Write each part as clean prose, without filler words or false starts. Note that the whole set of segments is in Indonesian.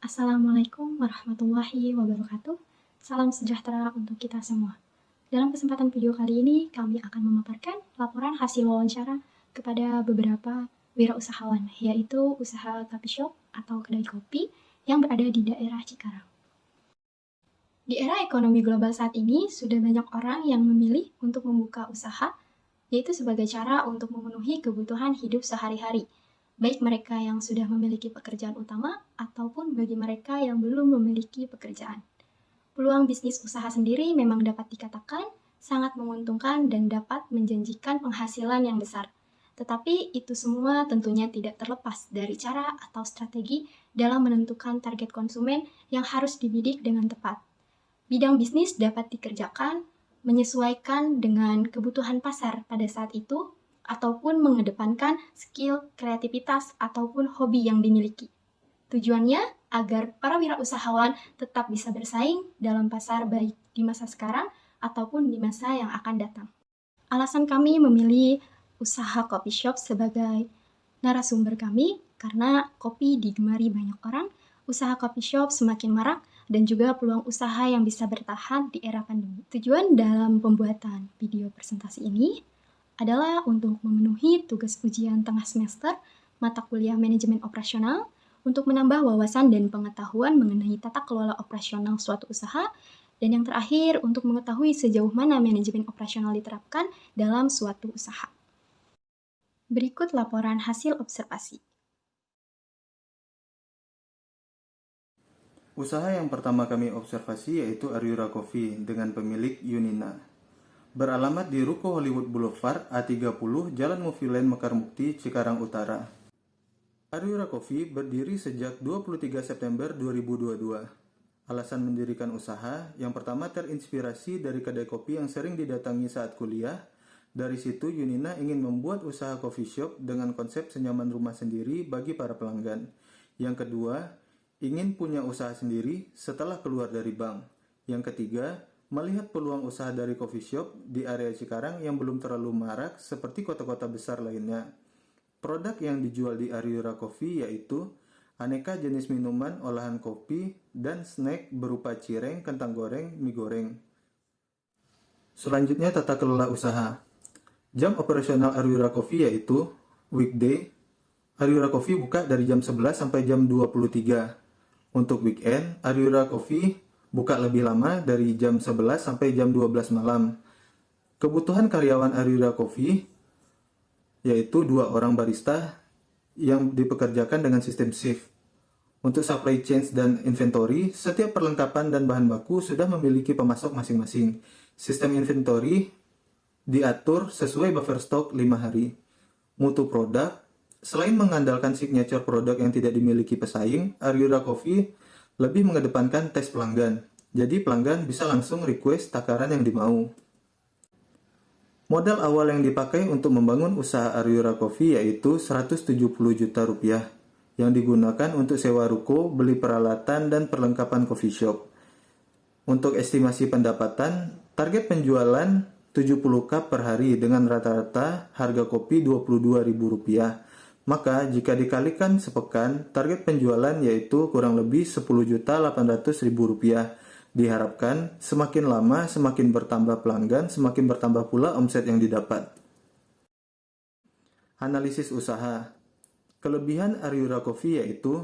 Assalamualaikum warahmatullahi wabarakatuh. Salam sejahtera untuk kita semua. Dalam kesempatan video kali ini, kami akan memaparkan laporan hasil wawancara kepada beberapa wirausahawan, yaitu usaha coffee shop atau kedai kopi yang berada di daerah Cikarang. Di era ekonomi global saat ini, sudah banyak orang yang memilih untuk membuka usaha, yaitu sebagai cara untuk memenuhi kebutuhan hidup sehari-hari, baik mereka yang sudah memiliki pekerjaan utama ataupun bagi mereka yang belum memiliki pekerjaan. Peluang bisnis usaha sendiri memang dapat dikatakan sangat menguntungkan dan dapat menjanjikan penghasilan yang besar. Tetapi itu semua tentunya tidak terlepas dari cara atau strategi dalam menentukan target konsumen yang harus dibidik dengan tepat. Bidang bisnis dapat dikerjakan menyesuaikan dengan kebutuhan pasar pada saat itu, ataupun mengedepankan skill, kreativitas, ataupun hobi yang dimiliki. Tujuannya agar para wirausahawan tetap bisa bersaing dalam pasar baik di masa sekarang ataupun di masa yang akan datang. Alasan kami memilih usaha coffee shop sebagai narasumber kami karena kopi digemari banyak orang, usaha coffee shop semakin marak, dan juga peluang usaha yang bisa bertahan di era pandemi. Tujuan dalam pembuatan video presentasi ini adalah untuk memenuhi tugas ujian tengah semester mata kuliah manajemen operasional untuk menambah wawasan dan pengetahuan mengenai tata kelola operasional suatu usaha, dan yang terakhir untuk mengetahui sejauh mana manajemen operasional diterapkan dalam suatu usaha. Berikut laporan hasil observasi. Usaha yang pertama kami observasi yaitu Aryura Coffee dengan pemilik Yunina. Beralamat di Ruko Hollywood Boulevard A30, Jalan Mufilen Mekar Mukti, Cikarang Utara. Aryura Coffee berdiri sejak 23 September 2022. Alasan mendirikan usaha, yang pertama terinspirasi dari kedai kopi yang sering didatangi saat kuliah. Dari situ Yunina ingin membuat usaha coffee shop dengan konsep senyaman rumah sendiri bagi para pelanggan. Yang kedua, ingin punya usaha sendiri setelah keluar dari bank. Yang ketiga, melihat peluang usaha dari coffee shop di area Cikarang yang belum terlalu marak seperti kota-kota besar lainnya. Produk yang dijual di Aryura Coffee yaitu aneka jenis minuman olahan kopi dan snack berupa cireng, kentang goreng, mie goreng. Selanjutnya tata kelola usaha. Jam operasional Aryura Coffee yaitu weekday, Aryura Coffee buka dari jam 11 sampai jam 23. Untuk weekend, Aryura Coffee buka lebih lama dari jam 11 sampai jam 12 malam. Kebutuhan karyawan Aryura Coffee yaitu 2 orang barista yang dipekerjakan dengan sistem shift. Untuk supply chain dan inventory, setiap perlengkapan dan bahan baku sudah memiliki pemasok masing-masing. Sistem inventory diatur sesuai buffer stok 5 hari. Mutu produk, selain mengandalkan signature produk yang tidak dimiliki pesaing, Aryura Coffee lebih mengedepankan tes pelanggan. Jadi pelanggan bisa langsung request takaran yang dimau. Modal awal yang dipakai untuk membangun usaha Aryura Coffee yaitu 170 juta rupiah yang digunakan untuk sewa ruko, beli peralatan, dan perlengkapan coffee shop. Untuk estimasi pendapatan, target penjualan 70 cup per hari dengan rata-rata harga kopi Rp22.000. Maka jika dikalikan sepekan, target penjualan yaitu kurang lebih Rp10.800.000. Diharapkan semakin lama semakin bertambah pelanggan, semakin bertambah pula omset yang didapat. Analisis usaha. Kelebihan Aryura Coffee yaitu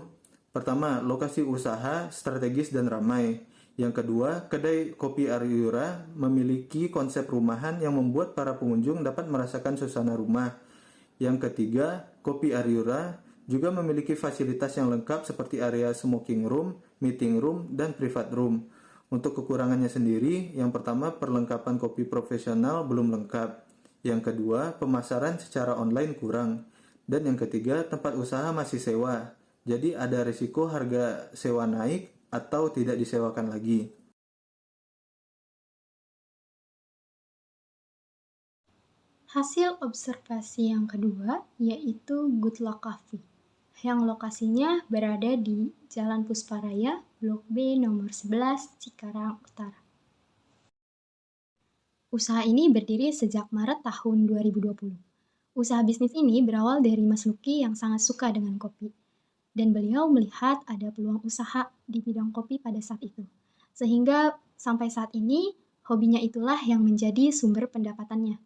pertama, lokasi usaha strategis dan ramai. Yang kedua, kedai kopi Aryura memiliki konsep rumahan yang membuat para pengunjung dapat merasakan suasana rumah. Yang ketiga, kopi Aryura juga memiliki fasilitas yang lengkap seperti area smoking room, meeting room, dan private room. Untuk kekurangannya sendiri, yang pertama perlengkapan kopi profesional belum lengkap. Yang kedua, pemasaran secara online kurang. Dan yang ketiga, tempat usaha masih sewa. Jadi ada risiko harga sewa naik atau tidak disewakan lagi. Hasil observasi yang kedua yaitu Good Luck Coffee, yang lokasinya berada di Jalan Pusparaya, Blok B nomor 11, Cikarang Utara. Usaha ini berdiri sejak Maret tahun 2020. Usaha bisnis ini berawal dari Mas Luki yang sangat suka dengan kopi. Dan beliau melihat ada peluang usaha di bidang kopi pada saat itu. Sehingga sampai saat ini, hobinya itulah yang menjadi sumber pendapatannya.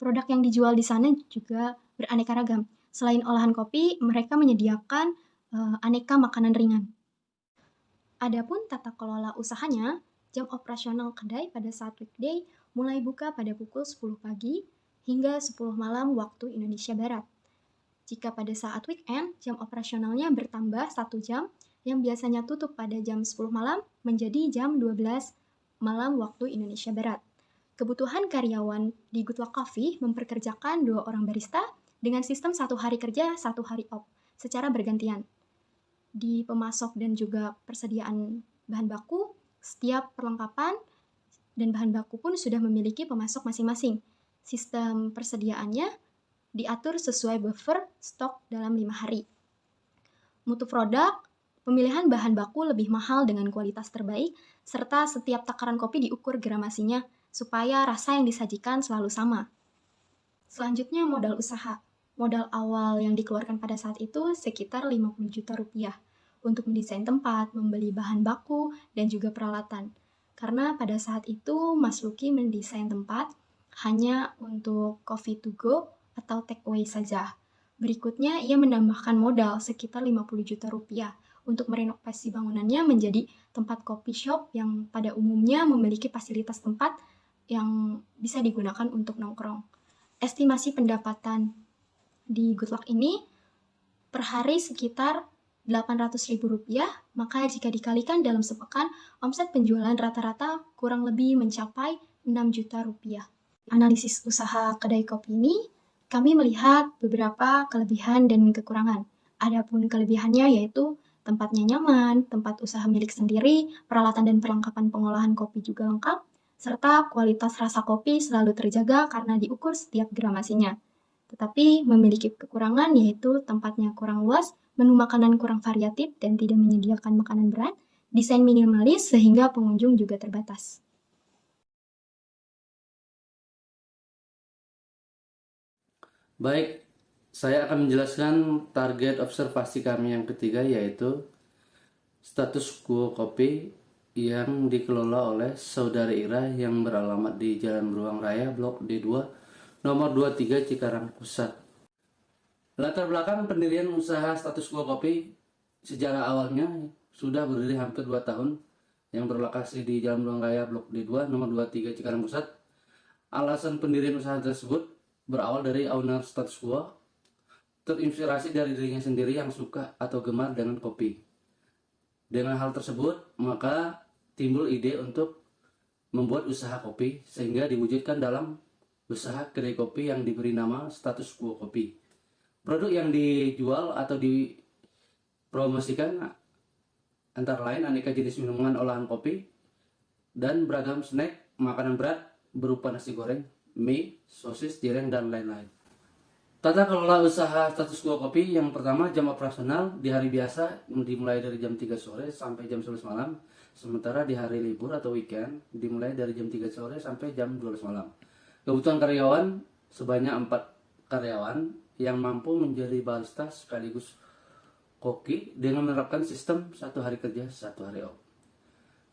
Produk yang dijual di sana juga beraneka ragam. Selain olahan kopi, mereka menyediakan aneka makanan ringan. Adapun tata kelola usahanya, jam operasional kedai pada saat weekday mulai buka pada pukul 10 pagi hingga 10 malam waktu Indonesia Barat. Jika pada saat weekend, jam operasionalnya bertambah 1 jam, yang biasanya tutup pada jam 10 malam menjadi jam 12 malam waktu Indonesia Barat. Kebutuhan karyawan di Good Luck Coffee memperkerjakan 2 orang barista dengan sistem 1 hari kerja, 1 hari off, secara bergantian. Di pemasok dan juga persediaan bahan baku, setiap perlengkapan dan bahan baku pun sudah memiliki pemasok masing-masing. Sistem persediaannya diatur sesuai buffer stok dalam 5 hari. Mutu produk, pemilihan bahan baku lebih mahal dengan kualitas terbaik, serta setiap takaran kopi diukur gramasinya supaya rasa yang disajikan selalu sama. Selanjutnya modal usaha. Modal awal yang dikeluarkan pada saat itu sekitar 50 juta rupiah untuk mendesain tempat, membeli bahan baku, dan juga peralatan. Karena pada saat itu Mas Luki mendesain tempat hanya untuk coffee to go atau take away saja. Berikutnya, ia menambahkan modal sekitar 50 juta rupiah untuk merenovasi bangunannya menjadi tempat coffee shop yang pada umumnya memiliki fasilitas tempat yang bisa digunakan untuk nongkrong. Estimasi pendapatan di Good Luck ini per hari sekitar Rp800.000, maka jika dikalikan dalam sepekan, omset penjualan rata-rata kurang lebih mencapai Rp6 juta. Analisis usaha kedai kopi ini, kami melihat beberapa kelebihan dan kekurangan. Adapun kelebihannya yaitu tempatnya nyaman, tempat usaha milik sendiri, peralatan dan perlengkapan pengolahan kopi juga lengkap, serta kualitas rasa kopi selalu terjaga karena diukur setiap gramasinya. Tetapi memiliki kekurangan yaitu tempatnya kurang luas, menu makanan kurang variatif dan tidak menyediakan makanan berat, desain minimalis sehingga pengunjung juga terbatas. Baik, saya akan menjelaskan target observasi kami yang ketiga, yaitu status quo kopi yang dikelola oleh Saudara Ira yang beralamat di Jalan Beruang Raya, Blok D2, nomor 23 Cikarang Pusat. Latar belakang pendirian usaha status quo kopi, sejarah awalnya sudah berdiri hampir 2 tahun, yang berlokasi di Jalan Beruang Raya, Blok D2, nomor 23 Cikarang Pusat. Alasan pendirian usaha tersebut berawal dari owner status quo terinspirasi dari dirinya sendiri yang suka atau gemar dengan kopi. Dengan hal tersebut, maka timbul ide untuk membuat usaha kopi sehingga diwujudkan dalam usaha kedai kopi yang diberi nama status quo kopi. Produk yang dijual atau dipromosikan antara lain aneka jenis minuman olahan kopi dan beragam snack, makanan berat berupa nasi goreng, mie, sosis, cireng, dan lain-lain. Tata kelola usaha status quo kopi yang pertama, jam operasional di hari biasa dimulai dari jam 3 sore sampai jam 11 malam. Sementara di hari libur atau weekend dimulai dari jam 3 sore sampai jam 12 malam. Kebutuhan karyawan sebanyak 4 karyawan yang mampu menjadi barista sekaligus koki dengan menerapkan sistem 1 hari kerja, 1 hari off.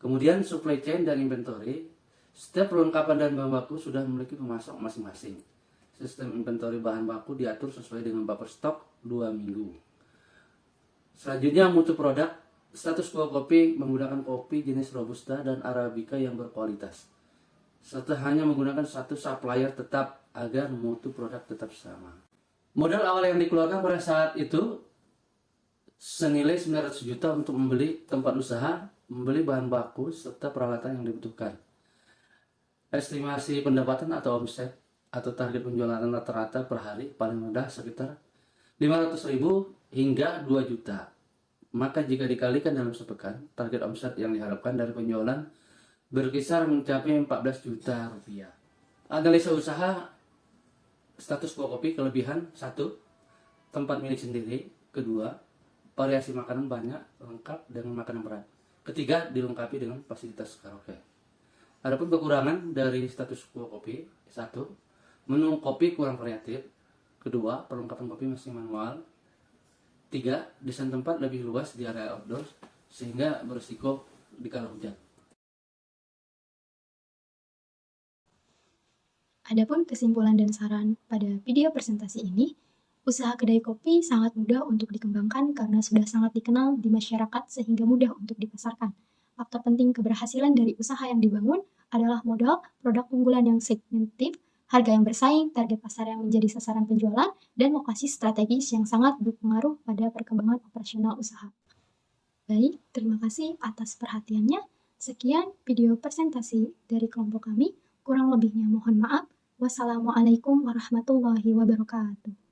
Kemudian supply chain dan inventory. Setiap perlengkapan dan bahan baku sudah memiliki pemasok masing-masing. Sistem inventory bahan baku diatur sesuai dengan buffer stok 2 minggu. Selanjutnya mutu produk. Status quo kopi menggunakan kopi jenis Robusta dan Arabica yang berkualitas, serta hanya menggunakan satu supplier tetap agar mutu produk tetap sama. Modal awal yang dikeluarkan pada saat itu senilai 900 juta untuk membeli tempat usaha, membeli bahan baku, serta peralatan yang dibutuhkan. Estimasi pendapatan atau omset atau target penjualan rata-rata per hari paling rendah sekitar 500.000 hingga 2 juta. Maka jika dikalikan dalam sepekan, target omset yang diharapkan dari penjualan berkisar mencapai 14 juta rupiah. Analisa usaha status quo kopi: kelebihan 1, tempat milik sendiri; 2, variasi makanan banyak lengkap dengan makanan berat; 3, dilengkapi dengan fasilitas karaoke. Adapun kekurangan dari status quo kopi: 1, menu kopi kurang variatif; 2, perlengkapan kopi masih manual; Tiga, desain tempat lebih luas di area outdoor sehingga berisiko dikala hujan. Adapun kesimpulan dan saran pada video presentasi ini, usaha kedai kopi sangat mudah untuk dikembangkan karena sudah sangat dikenal di masyarakat sehingga mudah untuk dipasarkan. Faktor penting keberhasilan dari usaha yang dibangun adalah modal, produk unggulan yang segmentif, harga yang bersaing, target pasar yang menjadi sasaran penjualan, dan lokasi strategis yang sangat berpengaruh pada perkembangan operasional usaha. Baik, terima kasih atas perhatiannya. Sekian video presentasi dari kelompok kami. Kurang lebihnya mohon maaf. Wassalamualaikum warahmatullahi wabarakatuh.